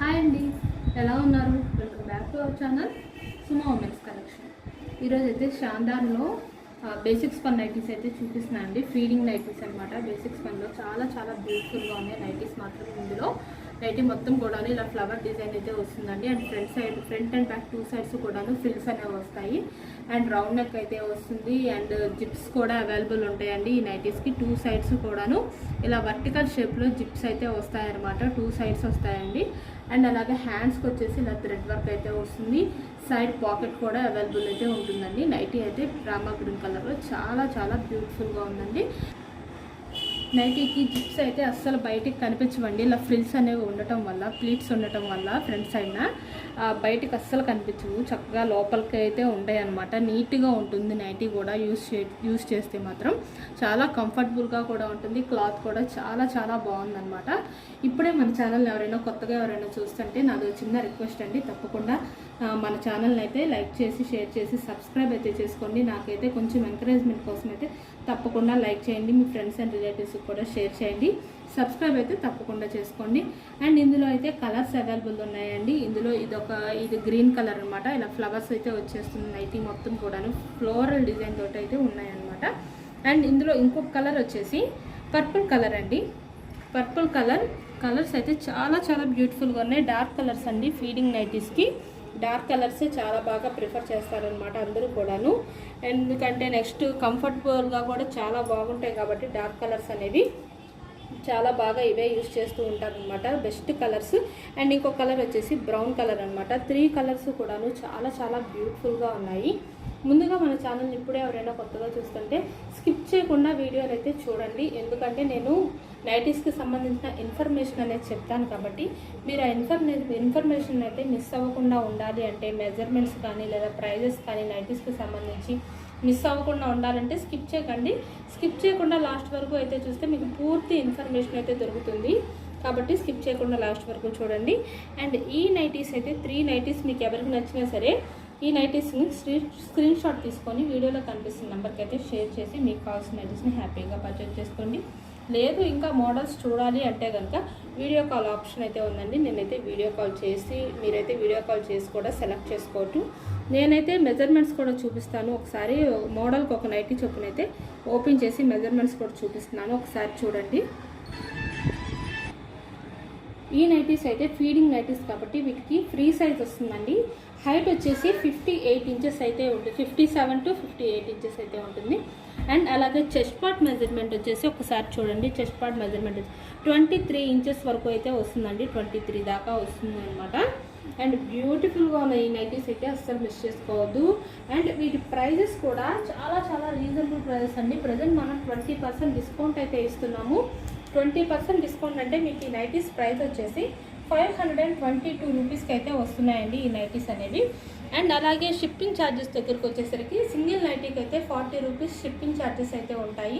Hi అండి, ఎలా ఉన్నారు? Welcome back to our channel Suma women's collection. ఈరోజు అయితే షాందార్లో బేసిక్స్ పన్ నైటీస్ అయితే చూపిస్తున్నాను అండి. ఫీడింగ్ నైటీస్ అనమాట. బేసిక్స్ పన్లో చాలా చాలా బ్యూటిఫుల్గా ఉన్నాయి నైటీస్ మాత్రం. ఇందులో నైటీ మొత్తం కూడా ఇలా ఫ్లవర్ డిజైన్ అయితే వస్తుందండి. And front and back 2 sides కూడాను ఫ్రిల్స్ అనేవి వస్తాయి. అండ్ రౌండ్ నెక్ అయితే వస్తుంది. అండ్ జిప్స్ కూడా అవైలబుల్ ఉంటాయండి ఈ నైటీస్కి. 2 సైడ్స్ కూడాను ఇలా వర్టికల్ షేప్లో జిప్స్ అయితే వస్తాయన్నమాట. 2 సైడ్స్ వస్తాయండి. అండ్ అలాగే హ్యాండ్స్కి వచ్చేసి ఇలా థ్రెడ్ వర్క్ అయితే వస్తుంది. సైడ్ పాకెట్ కూడా అవైలబుల్ అయితే ఉంటుందండి. నైటీ అయితే రామా గ్రీన్ కలర్లో చాలా చాలా బ్యూటిఫుల్గా ఉందండి. నైటీకి జిప్స్ అయితే అస్సలు బయటికి కనిపించవండి. ఇలా ఫ్రిల్స్ అనేవి ఉండటం వల్ల, ప్లీట్స్ ఉండటం వల్ల ఫ్రంట్ సైడ్న బయటికి అస్సలు కనిపించవు. చక్కగా లోపలికి అయితే ఉంటాయి అన్నమాట. నీట్గా ఉంటుంది నైటీ కూడా. యూస్ చేస్తే మాత్రం చాలా కంఫర్టబుల్గా కూడా ఉంటుంది. క్లాత్ కూడా చాలా చాలా బాగుందన్నమాట. ఇప్పుడే మన ఛానల్ని కొత్తగా ఎవరైనా చూస్తుంటే నాది చిన్న రిక్వెస్ట్ అండి. తప్పకుండా మన ఛానల్ని అయితే లైక్ చేసి, షేర్ చేసి, సబ్స్క్రైబ్ అయితే చేసుకోండి. నాకైతే కొంచెం ఎంకరేజ్మెంట్ కోసం అయితే తప్పకుండా లైక్ చేయండి. మీ ఫ్రెండ్స్ అండ్ రిలేటివ్స్కి కూడా షేర్ చేయండి. సబ్స్క్రైబ్ అయితే తప్పకుండా చేసుకోండి. అండ్ ఇందులో అయితే కలర్స్ అవైలబుల్ ఉన్నాయండి. ఇందులో ఇది గ్రీన్ కలర్ అనమాట. ఇలా ఫ్లవర్స్ అయితే వచ్చేస్తుంది నైటీ మొత్తం కూడాను. ఫ్లోరల్ డిజైన్ తోటి అయితే ఉన్నాయన్నమాట. అండ్ ఇందులో ఇంకొక కలర్ వచ్చేసి పర్పుల్ కలర్ అండి. పర్పుల్ కలర్స్ అయితే చాలా చాలా బ్యూటిఫుల్గా ఉన్నాయి. డార్క్ కలర్స్ అండి. ఫీడింగ్ నైటీస్కి డార్క్ కలర్సే చాలా బాగా ప్రిఫర్ చేస్తారనమాట అందరూ కూడాను. ఎందుకంటే నెక్స్ట్ కంఫర్టబుల్గా కూడా చాలా బాగుంటాయి కాబట్టి డార్క్ కలర్స్ అనేవి చాలా బాగా ఇవే యూస్ చేస్తూ ఉంటారనమాట. Best colours. అండ్ ఇంకో కలర్ వచ్చేసి బ్రౌన్ కలర్ అనమాట. 3 కలర్స్ కూడాను చాలా చాలా బ్యూటిఫుల్గా ఉన్నాయి. ముందుగా మన ఛానల్ని ఇప్పుడే ఎవరైనా కొత్తగా చూస్తుంటే స్కిప్ చేయకుండా వీడియోని అయితే చూడండి. ఎందుకంటే నేను నైటీస్కి సంబంధించిన ఇన్ఫర్మేషన్ అనేది చెప్తాను కాబట్టి మీరు ఆ ఇన్ఫర్మేషన్ అయితే మిస్ అవ్వకుండా ఉండాలి అంటే, మెజర్మెంట్స్ కానీ లేదా ప్రైజెస్ కానీ నైటీస్కి సంబంధించి మిస్ అవ్వకుండా ఉండాలంటే స్కిప్ చేయకండి. స్కిప్ చేయకుండా లాస్ట్ వరకు అయితే చూస్తే మీకు పూర్తి ఇన్ఫర్మేషన్ అయితే దొరుకుతుంది. కాబట్టి స్కిప్ చేయకుండా లాస్ట్ వరకు చూడండి. అండ్ ఈ నైటీస్ అయితే 3 నైటీస్ మీకు ఎవరికి నచ్చినా సరే ఈ నైటీస్ని స్క్రీన్ షాట్ తీసుకొని వీడియోలో కనిపిస్తున్న నెంబర్కి అయితే షేర్ చేసి మీకు కావాల్సిన నైటీస్ని హ్యాపీగా పర్చేజ్ చేసుకోండి. లేదు ఇంకా మోడల్స్ చూడాలి అంటే కనుక వీడియో కాల్ ఆప్షన్ అయితే ఉందండి. నేనైతే వీడియో కాల్ చేసి మీరైతే వీడియో కాల్ చేసి కూడా సెలెక్ట్ చేసుకోవచ్చు. నేనైతే మెజర్మెంట్స్ కూడా చూపిస్తాను. ఒకసారి మోడల్కి ఒక నైటీ చొప్పునైతే ఓపెన్ చేసి మెజర్మెంట్స్ కూడా చూపిస్తున్నాను. ఒకసారి చూడండి. ఈ నైటీస్ అయితే ఫీడింగ్ నైటీస్ కాబట్టి వీటికి ఫ్రీ సైజ్ వస్తుందండి. హైట్ వచ్చేసి 58 ఇంచెస్ అయితే ఉంటుంది. 57 to 58 ఇంచెస్ అయితే ఉంటుంది. అండ్ అలాగే చెస్ట్ పార్ట్ మెజర్మెంట్ వచ్చేసి ఒకసారి చూడండి. చెస్ట్ పార్ట్ మెజర్మెంట్ 23 ఇంచెస్ వరకు అయితే వస్తుందండి. 23 దాకా వస్తుంది అనమాట. అండ్ బ్యూటిఫుల్గా ఉన్న ఈ నైటీస్ అయితే అస్సలు మిస్ చేసుకోవద్దు. అండ్ వీటి ప్రైజెస్ కూడా చాలా చాలా రీజనబుల్ ప్రైజెస్ అండి. ప్రజెంట్ మనం 20% డిస్కౌంట్ అయితే ఇస్తున్నాము. 20% డిస్కౌంట్ అంటే మీకు ఈ నైటీస్ ప్రైస్ వచ్చేసి 522 రూపీస్కి అయితే వస్తున్నాయండి ఈ నైటీస్ అనేవి. అండ్ అలాగే షిప్పింగ్ ఛార్జెస్ దగ్గరకు వచ్చేసరికి సింగిల్ నైటీకి అయితే 40 రూపీస్ షిప్పింగ్ ఛార్జెస్ అయితే ఉంటాయి.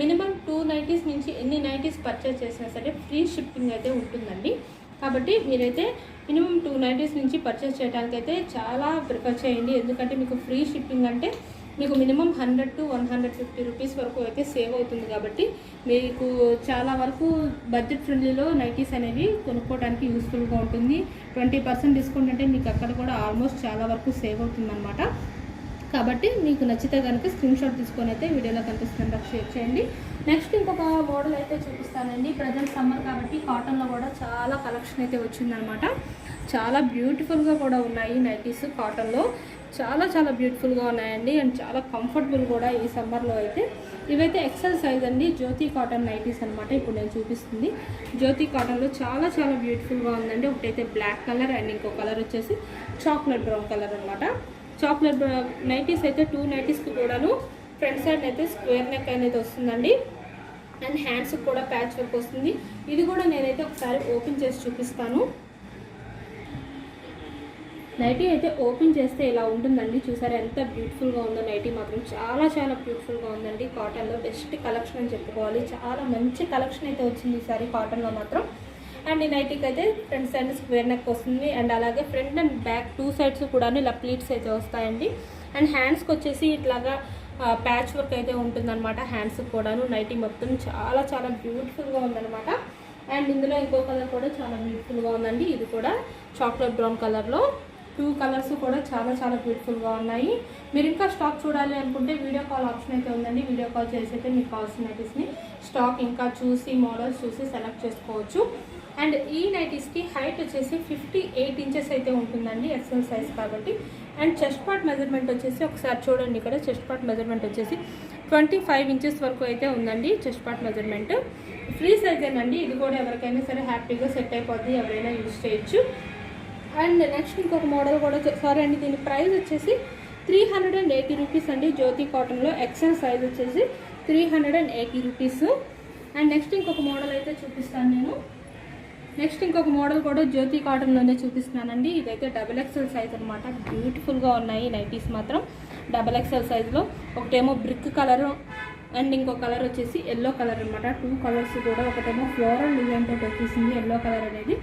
మినిమం 2 నైటీస్ నుంచి ఎన్ని నైటీస్ పర్చేస్ చేసినా సరే ఫ్రీ షిప్పింగ్ అయితే ఉంటుందండి. కాబట్టి మీరైతే మినిమం 2 నైటీస్ నుంచి పర్చేస్ చేయడానికి అయితే చాలా ప్రిఫర్ చేయండి. ఎందుకంటే మీకు ఫ్రీ షిప్పింగ్ అంటే మీకు మినిమం 100 to 150 రూపీస్ వరకు అయితే సేవ్ అవుతుంది. కాబట్టి మీకు చాలా వరకు బడ్జెట్ ఫ్రెండ్లీలో నైటీస్ అనేవి కొనుక్కోవడానికి యూస్ఫుల్గా ఉంటుంది. 20% డిస్కౌంట్ అంటే మీకు అక్కడ కూడా ఆల్మోస్ట్ చాలా వరకు సేవ్ అవుతుందన్నమాట. కాబట్టి మీకు నచ్చితే కనుక స్క్రీన్ షాట్ తీసుకొని అయితే వీడియోలో కనిపిస్తున్న షేర్ చేయండి. నెక్స్ట్ ఇంకొక మోడల్ అయితే చూపిస్తానండి. ప్రజెంట్ సమ్మర్ కాబట్టి కాటన్లో కూడా చాలా కలెక్షన్ అయితే వచ్చిందనమాట. చాలా బ్యూటిఫుల్గా కూడా ఉన్నాయి నైటీస్. కాటన్లో చాలా చాలా బ్యూటిఫుల్గా ఉన్నాయండి. అండ్ చాలా కంఫర్టబుల్ కూడా ఈ సమ్మర్లో అయితే. ఇవైతే ఎక్సెల్ సైజ్ అండి. జ్యోతి కాటన్ నైటీస్ అనమాట. ఇప్పుడు నేను చూపిస్తుంది జ్యోతి కాటన్లో చాలా చాలా బ్యూటిఫుల్గా ఉందండి. ఒకటైతే బ్లాక్ కలర్ అండ్ ఇంకో కలర్ వచ్చేసి చాక్లెట్ బ్రౌన్ కలర్ అనమాట. చాక్లెట్ నైటీస్ అయితే 2 నైటీస్కి కూడాను ఫ్రంట్ సైడ్ అయితే స్క్వేర్ నెక్ అనేది వస్తుందండి. అండ్ హ్యాండ్స్కి కూడా ప్యాచ్ వర్క్ వస్తుంది. ఇది కూడా నేనైతే ఒకసారి ఓపెన్ చేసి చూపిస్తాను. నైటీ అయితే ఓపెన్ చేస్తే ఇలా ఉంటుందండి. చూసారా ఎంత బ్యూటిఫుల్గా ఉందో. నైటీ మాత్రం చాలా చాలా బ్యూటిఫుల్గా ఉందండి. కాటన్లో బెస్ట్ కలెక్షన్ అని చెప్పుకోవాలి. చాలా మంచి కలెక్షన్ అయితే వచ్చింది ఈసారి కాటన్లో మాత్రం. అండ్ ఈ నైటీకి అయితే ఫ్రంట్ సైడ్ స్క్వేర్ నెక్ వస్తుంది. అండ్ అలాగే ఫ్రంట్ అండ్ బ్యాక్ 2 సైడ్స్ కూడా ఇలా ప్లీట్స్ అయితే వస్తాయండి. అండ్ హ్యాండ్స్కి వచ్చేసి ఇట్లాగా ప్యాచ్ వర్క్ అయితే ఉంటుందన్నమాట. హ్యాండ్స్కి కూడాను నైటీ మొత్తం చాలా చాలా బ్యూటిఫుల్గా ఉందన్నమాట. అండ్ ఇందులో ఇంకో కలర్ కూడా చాలా బ్యూటిఫుల్గా ఉందండి. ఇది కూడా చాక్లెట్ బ్రౌన్ కలర్లో 2 కలర్స్ కూడా చాలా చాలా బ్యూటిఫుల్గా ఉన్నాయి. మీరు ఇంకా స్టాక్ చూడాలి అనుకుంటే వీడియో కాల్ ఆప్షన్ అయితే ఉందండి. వీడియో కాల్ చేసి అయితే మీకు కావాల్సిన నైటీస్ని స్టాక్ ఇంకా చూసి మోడల్స్ చూసి సెలెక్ట్ చేసుకోవచ్చు. అండ్ ఈ నైటీస్కి హైట్ వచ్చేసి 58 ఇంచెస్ అయితే ఉంటుందండి, ఎక్సెల్ సైజ్ కాబట్టి. అండ్ చెస్ట్ పార్ట్ మెజర్మెంట్ వచ్చేసి ఒకసారి చూడండి, ఇక్కడ చెస్ట్ పార్ట్ మెజర్మెంట్ వచ్చేసి 25 ఇంచెస్ వరకు అయితే ఉందండి. చెస్ట్ పార్ట్ మెజర్మెంట్ ఫ్రీ సైజేనండి. ఇది కూడా ఎవరికైనా సరే హ్యాపీగా సెట్ అయిపోద్ది, ఎవరైనా యూజ్ చేయొచ్చు. అండ్ నెక్స్ట్ ఇంకొక మోడల్ కూడా సారీ అండి, దీని ప్రైస్ వచ్చేసి 380 రూపీస్ అండి. జ్యోతి కాటన్లో ఎక్సెల్ సైజ్ వచ్చేసి 380 రూపీస్. అండ్ నెక్స్ట్ ఇంకొక మోడల్ అయితే చూపిస్తాను నేను. నెక్స్ట్ ఇంకొక మోడల్ కూడా జ్యోతి కాటన్లోనే చూపిస్తున్నానండి. ఇదైతే XXL సైజ్ అనమాట. బ్యూటిఫుల్గా ఉన్నాయి నైటీస్ మాత్రం XXL సైజ్లో. ఒకటేమో బ్రిక్ కలరు అండ్ ఇంకో కలర్ వచ్చేసి ఎల్లో కలర్ అనమాట. 2 కలర్స్ కూడా, ఒకటేమో ఫ్లోరల్ డిజైన్ తోటి వచ్చేసింది ఎల్లో కలర్ అనేది,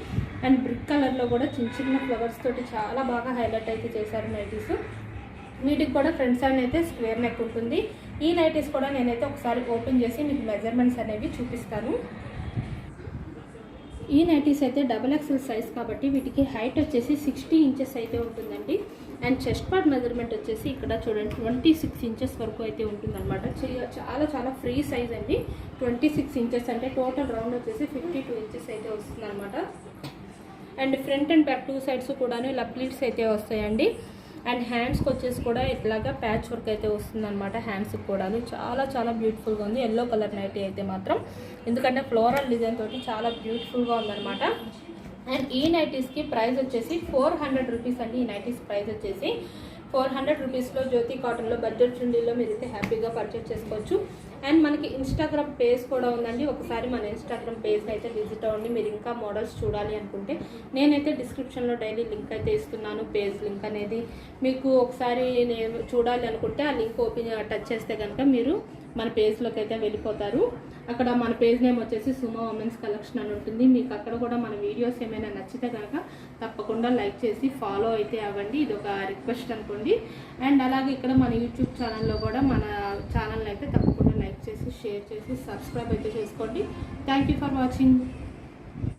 అండ్ బ్రిక్ కలర్లో కూడా చిన్న చిన్న ఫ్లవర్స్ తోటి చాలా బాగా హైలైట్ అయితే చేశారు నైటీస్. వీటికి కూడా ఫ్రంట్ సైడ్ అయితే స్క్వేర్ నెక్ ఉంటుంది. ఈ నైటీస్ కూడా నేనైతే ఒకసారి ఓపెన్ చేసి మీకు మెజర్మెంట్స్ అనేవి చూపిస్తాను. ఈ నైటీస్ అయితే XXL సైజ్ కాబట్టి వీటికి హైట్ వచ్చేసి 60 ఇంచెస్ అయితే ఉంటుందండి. అండ్ చెస్ట్ పార్ట్ మెజర్మెంట్ వచ్చేసి ఇక్కడ చూడండి 26 ఇంచెస్ వరకు అయితే ఉంటుందన్నమాట. చాలా చాలా ఫ్రీ సైజ్ అండి. 26 ఇంచెస్ అంటే టోటల్ రౌండ్ వచ్చేసి 52 ఇంచెస్ అయితే వస్తుంది అనమాట. And front and back 2 sides కూడాను ఇలా ప్లీట్స్ అయితే వస్తాయండి. అండ్ హ్యాండ్స్కి వచ్చేసి కూడా ఇట్లాగా ప్యాచ్ వర్క్ అయితే వస్తుంది అనమాట. హ్యాండ్స్కి కూడాను చాలా చాలా బ్యూటిఫుల్గా ఉంది ఎల్లో కలర్ నైటీ అయితే మాత్రం, ఎందుకంటే ఫ్లోరల్ డిజైన్ తోటి చాలా బ్యూటిఫుల్గా ఉందన్నమాట. అండ్ ఈ నైటీస్కి ప్రైస్ వచ్చేసి 400 రూపీస్ అండి. ఈ నైటీస్ ప్రైస్ వచ్చేసి 400 రూపీస్లో జ్యోతి కాటన్లో బడ్జెట్ ఫ్రెండ్లీలో మీరైతే హ్యాపీగా పర్చేస్ చేసుకోవచ్చు. అండ్ మనకి ఇన్స్టాగ్రామ్ పేజ్ కూడా ఉందండి. ఒకసారి మన ఇన్స్టాగ్రామ్ పేజ్ని అయితే విజిట్ అవ్వండి. మీరు ఇంకా మోడల్స్ చూడాలి అనుకుంటే నేనైతే డిస్క్రిప్షన్లో డైలీ లింక్ అయితే ఇస్తున్నాను, పేజ్ లింక్ అనేది. మీకు ఒకసారి నేను చూడాలి అనుకుంటే ఆ లింక్ ఓపెన్ టచ్ చేస్తే కనుక మీరు మన పేజ్లోకి అయితే వెళ్ళిపోతారు. అక్కడ మన పేజ్ నేమ్ వచ్చేసి సుమో ఉమెన్స్ కలెక్షన్ అని ఉంటుంది. మీకు అక్కడ కూడా మన వీడియోస్ ఏమైనా నచ్చితే కనుక తప్పకుండా లైక్ చేసి ఫాలో అయితే అవ్వండి. ఇది ఒక రిక్వెస్ట్ అనుకోండి. అండ్ అలాగే ఇక్కడ మన యూట్యూబ్ ఛానల్లో కూడా మన ఛానల్ అయితే తప్పకుండా లైక్ చేసి షేర్ చేసి సబ్స్క్రైబ్ అయితే చేసుకోండి. Thank you for watching.